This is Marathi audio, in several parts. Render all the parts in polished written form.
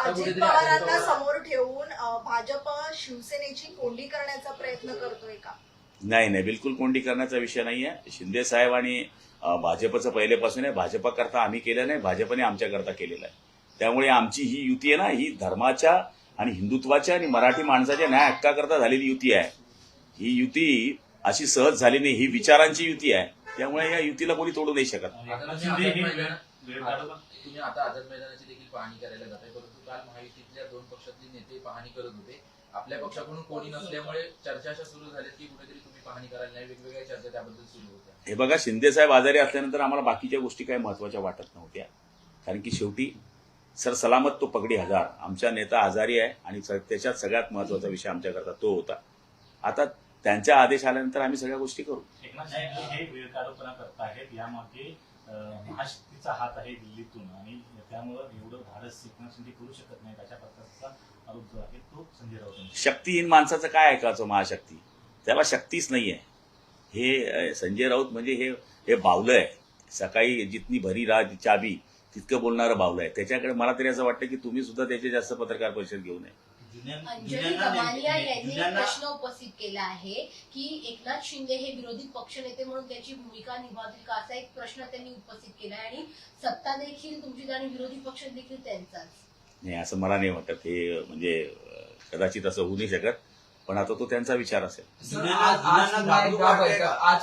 अजित पवारांना समोर ठेवून भाजप शिवसेनेची कोंडी करण्याचा प्रयत्न करतोय का? नाही, बिलकुल कोंडी करण्याचा विषय नाहीये. शिंदे साहेब आणि भाजपचं पहिलेपासून आहे. भाजपाकरता आम्ही केलं नाही, भाजपने आमच्याकरता केलेलं आहे. त्यामुळे आमची ही युती आहे ना, ही धर्माच्या आणि हिंदुत्वाच्या आणि मराठी माणसाच्या न्याय हक्काकरता झालेली युती आहे. ही युती अशी सहज झाली नाही, ही विचारांची युती आहे. त्यामुळे या युतीला कोणी तोडू नाही शकत. तुम्ही आता आझाद मैदानाची देखील पाहणी करायला जाताय, परंतु काल महायुतीतल्या दोन पक्षातले नेते पाहणी करत होते. आपल्या पक्षाकडून कोणी नसल्यामुळे चर्चा अशा सुरू झाल्या की कुठेतरी तुम्ही पाहणी करायला नाही, वेगवेगळ्या चर्चा त्याबद्दल सुरू होत्या. हे बघा, शिंदे साहेब आजारी असल्यानंतर आम्हाला बाकीच्या गोष्टी काही महत्वाच्या वाटत नव्हत्या. कारण की शेवटी सर सलामत तो पगडी हजार, आमचा नेता आजारी आहे आणि त्याच्यात सगळ्यात महत्वाचा विषय आमच्याकरता तो होता. आता त्यांचा आदेश आल्यानंतर आम्ही सगळ्या गोष्टी करू. एकनाथ शिंदे हे वेळकाढूपणा करतायत, यामागे महाशक्तीचा हात आहे दिल्लीतून आणि त्यामुळे एवढं धाडस एकनाथ शिंदे करू शकत नाही, अशा प्रकारचा आरोप जो आहे तो संजय राऊत. शक्तीहीन माणसाचं काय ऐकायचं महाशक्ती, त्याला शक्तीच नाहीये. हे संजय राऊत म्हणजे हे बावलं आहे. सकाळी जितनी भरी रात चाबी तितकं बोलणारं बावलं आहे. त्याच्याकडे मला तरी असं वाटतं की तुम्ही सुद्धा त्याचे जास्त पत्रकार परिषद घेऊ नये. अंजली गमानिया यांनी प्रश्न उपस्थित केला आहे की एकनाथ शिंदे हे विरोधी पक्षनेते म्हणून त्याची भूमिका निभावतील का, असा एक प्रश्न त्यांनी उपस्थित केला आणि सत्ता देखील तुमची आणि विरोधी पक्ष देखील त्यांचाच. नाही, असं मला नाही वाटत. हे म्हणजे कदाचित असं होऊ नाही शकत, पण आता तो त्यांचा विचार असेल. आज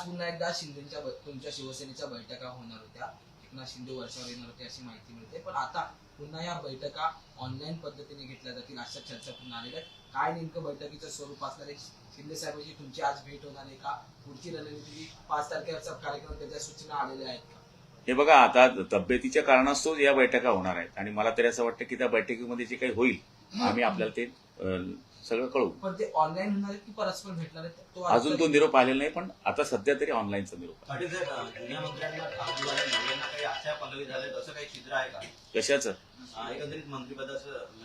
पुन्हा एकदा शिंदेच्या तुमच्या शिवसेनेच्या बैठका होणार होत्या. एकनाथ शिंदे वर्षावर येणार होते अशी माहिती मिळते, पण आता पुन्हा या बैठका ऑनलाईन पद्धतीने घेतल्या जातील अशा चर्चा पुन्हा आलेल्या आहेत. काय नेमकं बैठकीचं स्वरूप असणार आहे? शिंदे साहेबांची तुमची आज भेट होणार आहे का? पुढची रणनीती 5 तारखेचा कार्यक्रम त्याच्या सूचना आलेल्या आहेत का? हे बघा, आता तब्येतीच्या कारणास्तव या बैठका होणार आहेत आणि मला तरी असं वाटतं की त्या बैठकीमध्ये जे काही होईल आम्ही आपल्याला ते सगळं कळू. पण ते ऑनलाईन होणार आहेत की परस्पर भेटणार आहेत? अजून तो निरोप आलेला नाही, पण आता सध्या तरी ऑनलाईनचा निरोप. पाटील साहेब, जुन्या मंत्र्यांना नव्यांना काही आशा पल्लवी झाल्यात असं काही चित्र आहे का? कशाचं? एकंदरीत मंत्रिपदाचं